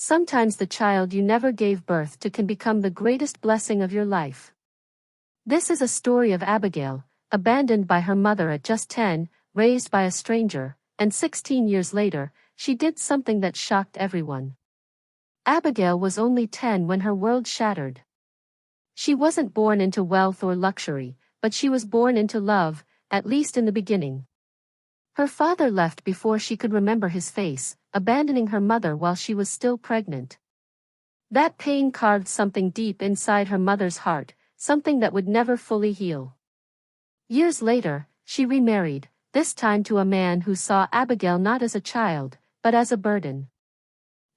Sometimes the child you never gave birth to can become the greatest blessing of your life. This is a story of Abigail, abandoned by her mother at just 10, raised by a stranger, and 16 years later, she did something that shocked everyone. Abigail was only 10 when her world shattered. She wasn't born into wealth or luxury, but she was born into love, at least in the beginning. Her father left before she could remember his face, abandoning her mother while she was still pregnant. That pain carved something deep inside her mother's heart, something that would never fully heal. Years later, she remarried, this time to a man who saw Abigail not as a child, but as a burden.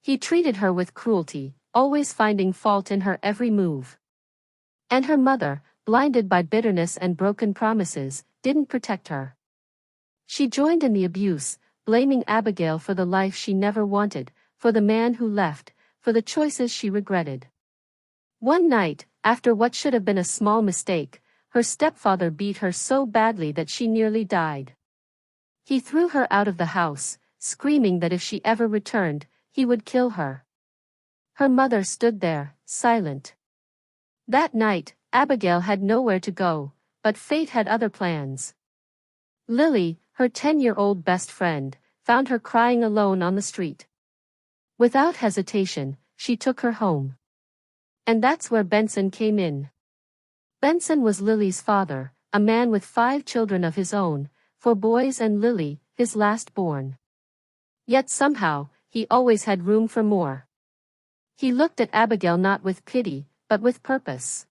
He treated her with cruelty, always finding fault in her every move. And her mother, blinded by bitterness and broken promises, didn't protect her. She joined in the abuse, blaming Abigail for the life she never wanted, for the man who left, for the choices she regretted. One night, after what should have been a small mistake, her stepfather beat her so badly that she nearly died. He threw her out of the house, screaming that if she ever returned, he would kill her. Her mother stood there, silent. That night, Abigail had nowhere to go, but fate had other plans. Lily, her 10-year-old best friend, found her crying alone on the street. Without hesitation, she took her home. And that's where Benson came in. Benson was Lily's father, a man with 5 children of his own, 4 boys and Lily, his last born. Yet somehow, he always had room for more. He looked at Abigail not with pity, but with purpose.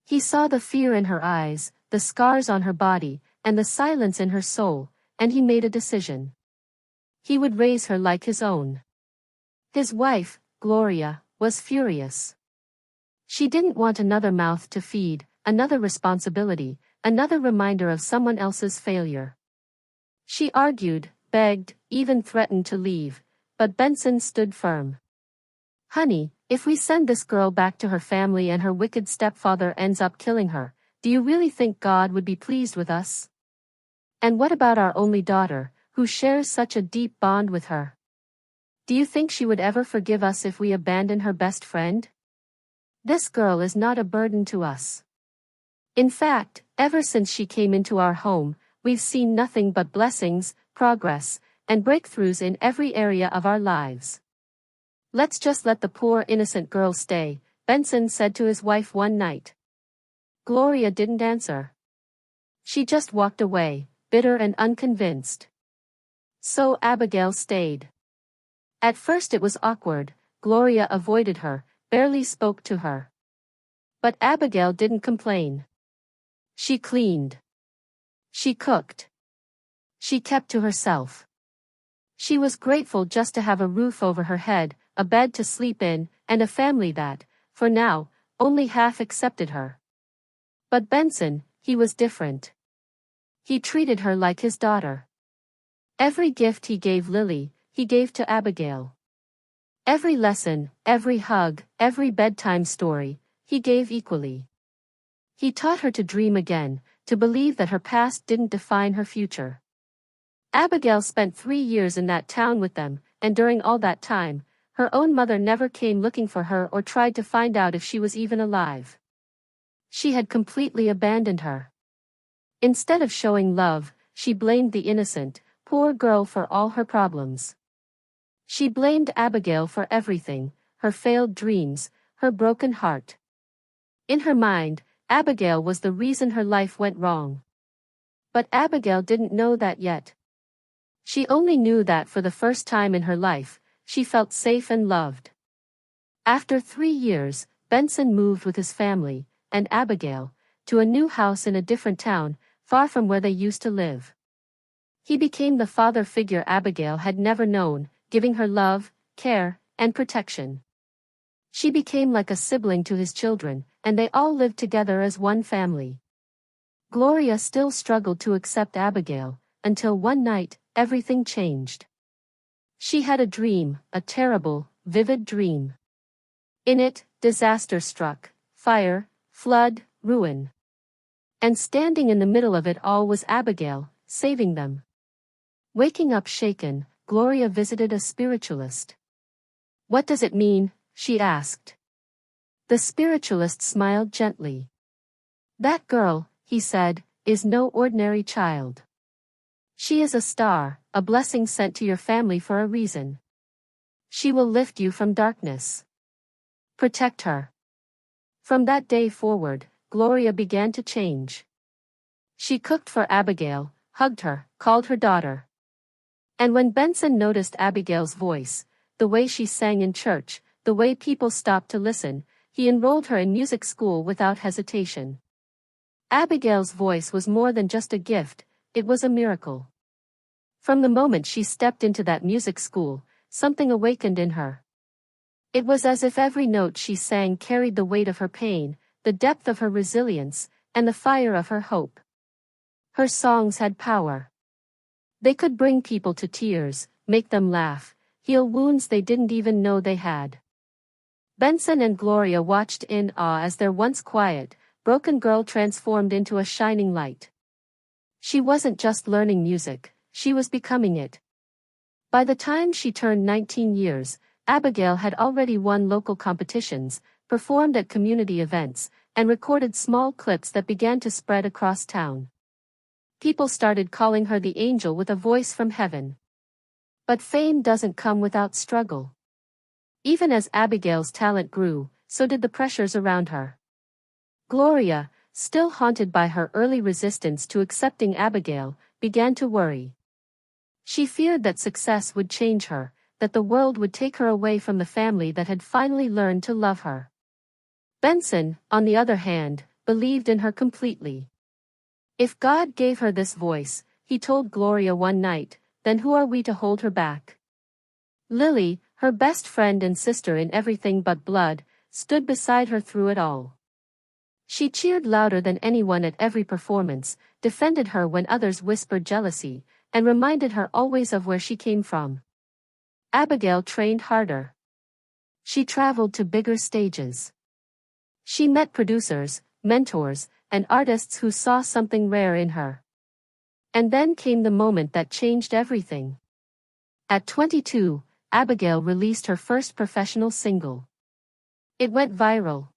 He saw the fear in her eyes, the scars on her body, and the silence in her soul, and he made a decision. He would raise her like his own. His wife, Gloria, was furious. She didn't want another mouth to feed, another responsibility, another reminder of someone else's failure. She argued, begged, even threatened to leave, but Benson stood firm. "Honey, if we send this girl back to her family and her wicked stepfather ends up killing her, do you really think God would be pleased with us? And what about our only daughter, who shares such a deep bond with her? Do you think she would ever forgive us if we abandon her best friend? This girl is not a burden to us. In fact, ever since she came into our home, we've seen nothing but blessings, progress, and breakthroughs in every area of our lives. Let's just let the poor innocent girl stay," Benson said to his wife one night. Gloria didn't answer. She just walked away, bitter and unconvinced. So Abigail stayed. At first it was awkward. Gloria avoided her, barely spoke to her. But Abigail didn't complain. She cleaned. She cooked. She kept to herself. She was grateful just to have a roof over her head, a bed to sleep in, and a family that, for now, only half accepted her. But Benson, he was different. He treated her like his daughter. Every gift he gave Lily, he gave to Abigail. Every lesson, every hug, every bedtime story, he gave equally. He taught her to dream again, to believe that her past didn't define her future. Abigail spent 3 years in that town with them, and during all that time, her own mother never came looking for her or tried to find out if she was even alive. She had completely abandoned her. Instead of showing love, she blamed the innocent, poor girl for all her problems. She blamed Abigail for everything, her failed dreams, her broken heart. In her mind, Abigail was the reason her life went wrong. But Abigail didn't know that yet. She only knew that for the first time in her life, she felt safe and loved. After 3 years, Benson moved with his family, and Abigail, to a new house in a different town, far from where they used to live. He became the father figure Abigail had never known, giving her love, care, and protection. She became like a sibling to his children, and they all lived together as one family. Gloria still struggled to accept Abigail, until one night, everything changed. She had a dream, a terrible, vivid dream. In it, disaster struck, fire, flood, ruin. And standing in the middle of it all was Abigail, saving them. Waking up shaken, Gloria visited a spiritualist. "What does it mean?" she asked. The spiritualist smiled gently. "That girl," he said, "is no ordinary child. She is a star, a blessing sent to your family for a reason. She will lift you from darkness. Protect her." From that day forward, Gloria began to change. She cooked for Abigail, hugged her, called her daughter. And when Benson noticed Abigail's voice, the way she sang in church, the way people stopped to listen, he enrolled her in music school without hesitation. Abigail's voice was more than just a gift, it was a miracle. From the moment she stepped into that music school, something awakened in her. It was as if every note she sang carried the weight of her pain, the depth of her resilience, and the fire of her hope. Her songs had power. They could bring people to tears, make them laugh, heal wounds they didn't even know they had. Benson and Gloria watched in awe as their once quiet, broken girl transformed into a shining light. She wasn't just learning music, she was becoming it. By the time she turned 19 years, Abigail had already won local competitions, performed at community events, and recorded small clips that began to spread across town. People started calling her the angel with a voice from heaven. But fame doesn't come without struggle. Even as Abigail's talent grew, so did the pressures around her. Gloria, still haunted by her early resistance to accepting Abigail, began to worry. She feared that success would change her, that the world would take her away from the family that had finally learned to love her. Benson, on the other hand, believed in her completely. If God gave her this voice, he told Gloria one night, then who are we to hold her back? Lily, her best friend and sister in everything but blood, stood beside her through it all. She cheered louder than anyone at every performance, defended her when others whispered jealousy, and reminded her always of where she came from. Abigail trained harder. She traveled to bigger stages. She met producers, mentors, and artists who saw something rare in her. And then came the moment that changed everything. At 22, Abigail released her first professional single. It went viral.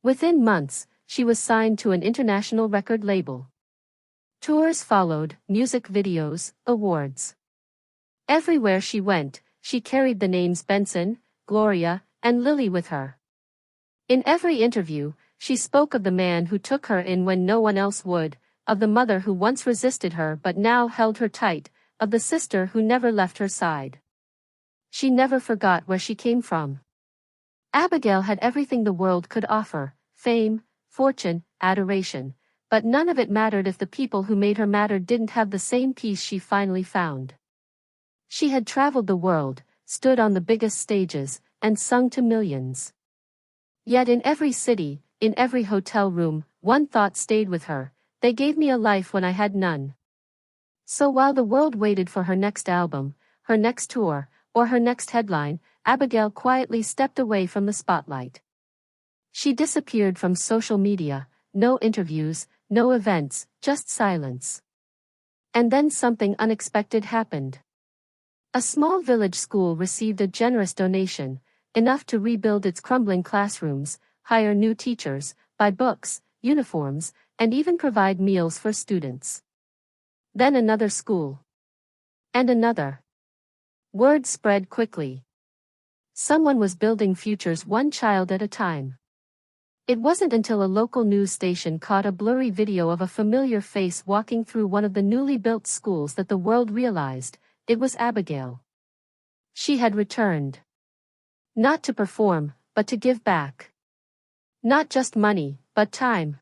Within months, she was signed to an international record label. Tours followed, music videos, awards. Everywhere she went, she carried the names Benson, Gloria, and Lily with her. In every interview, she spoke of the man who took her in when no one else would, of the mother who once resisted her but now held her tight, of the sister who never left her side. She never forgot where she came from. Abigail had everything the world could offer, fame, fortune, adoration, but none of it mattered if the people who made her matter didn't have the same peace she finally found. She had traveled the world, stood on the biggest stages, and sung to millions. Yet in every city, in every hotel room, one thought stayed with her: they gave me a life when I had none. So while the world waited for her next album, her next tour, or her next headline, Abigail quietly stepped away from the spotlight. She disappeared from social media, no interviews, no events, just silence. And then something unexpected happened. A small village school received a generous donation, enough to rebuild its crumbling classrooms, hire new teachers, buy books, uniforms, and even provide meals for students. Then another school. And another. Word spread quickly. Someone was building futures one child at a time. It wasn't until a local news station caught a blurry video of a familiar face walking through one of the newly built schools that the world realized it was Abigail. She had returned. Not to perform, but to give back. Not just money, but time.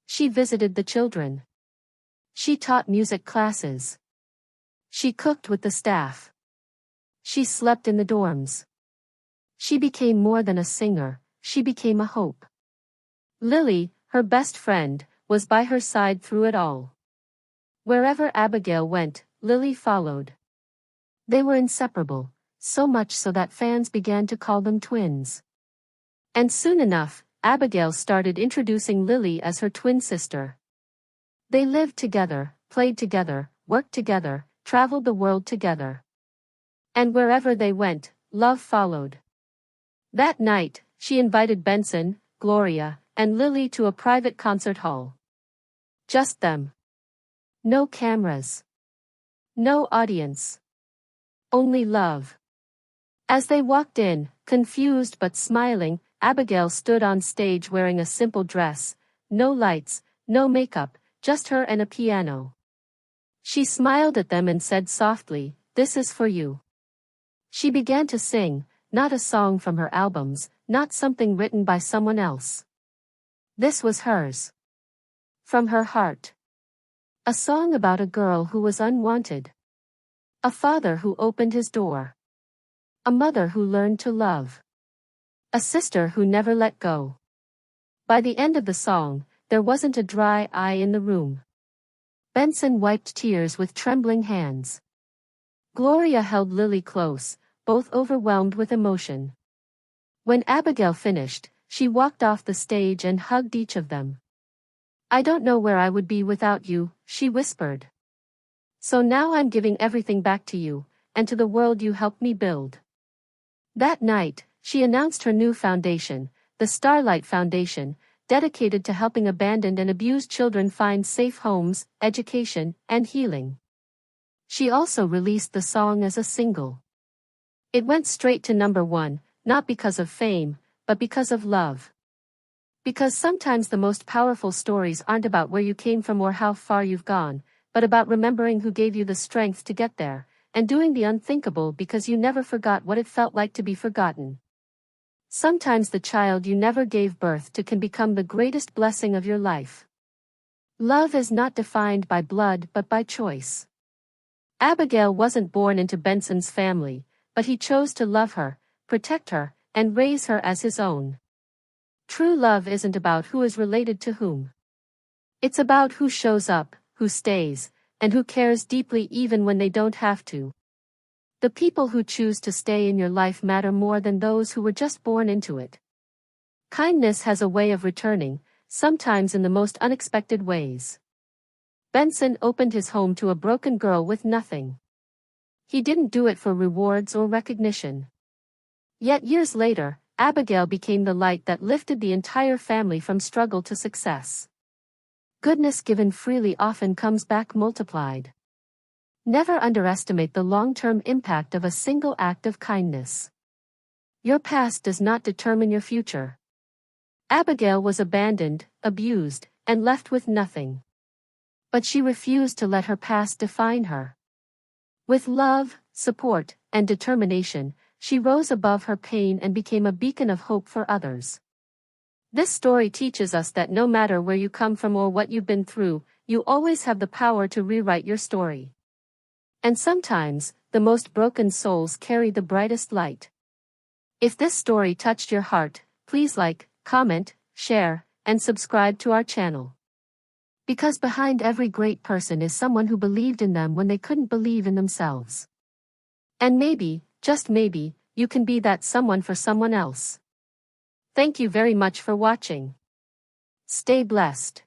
She visited the children. She taught music classes. She cooked with the staff. She slept in the dorms. She became more than a singer, she became a hope. Lily, her best friend, was by her side through it all. Wherever Abigail went, Lily followed. They were inseparable, so much so that fans began to call them twins. And soon enough, Abigail started introducing Lily as her twin sister. They lived together, played together, worked together, traveled the world together. And wherever they went, love followed. That night, she invited Benson, Gloria, and Lily to a private concert hall. Just them. No cameras. No audience. Only love. As they walked in, confused but smiling, Abigail stood on stage wearing a simple dress, no lights, no makeup, just her and a piano. She smiled at them and said softly, "This is for you." She began to sing, not a song from her albums, not something written by someone else. This was hers. From her heart. A song about a girl who was unwanted. A father who opened his door. A mother who learned to love. A sister who never let go. By the end of the song, there wasn't a dry eye in the room. Benson wiped tears with trembling hands. Gloria held Lily close, both overwhelmed with emotion. When Abigail finished, she walked off the stage and hugged each of them. "I don't know where I would be without you," she whispered. "So now I'm giving everything back to you, and to the world you helped me build." That night, she announced her new foundation, the Starlight Foundation, dedicated to helping abandoned and abused children find safe homes, education, and healing. She also released the song as a single. It went straight to #1, not because of fame, but because of love. Because sometimes the most powerful stories aren't about where you came from or how far you've gone, but about remembering who gave you the strength to get there, and doing the unthinkable because you never forgot what it felt like to be forgotten. Sometimes the child you never gave birth to can become the greatest blessing of your life. Love is not defined by blood but by choice. Abigail wasn't born into Benson's family, but he chose to love her, protect her, and raise her as his own. True love isn't about who is related to whom. It's about who shows up, who stays, and who cares deeply even when they don't have to. The people who choose to stay in your life matter more than those who were just born into it. Kindness has a way of returning, sometimes in the most unexpected ways. Benson opened his home to a broken girl with nothing. He didn't do it for rewards or recognition. Yet years later, Abigail became the light that lifted the entire family from struggle to success. Goodness given freely often comes back multiplied. Never underestimate the long-term impact of a single act of kindness. Your past does not determine your future. Abigail was abandoned, abused, and left with nothing. But she refused to let her past define her. With love, support, and determination, she rose above her pain and became a beacon of hope for others. This story teaches us that no matter where you come from or what you've been through, you always have the power to rewrite your story. And sometimes, the most broken souls carry the brightest light. If this story touched your heart, please like, comment, share, and subscribe to our channel. Because behind every great person is someone who believed in them when they couldn't believe in themselves. And maybe, just maybe, you can be that someone for someone else. Thank you very much for watching. Stay blessed.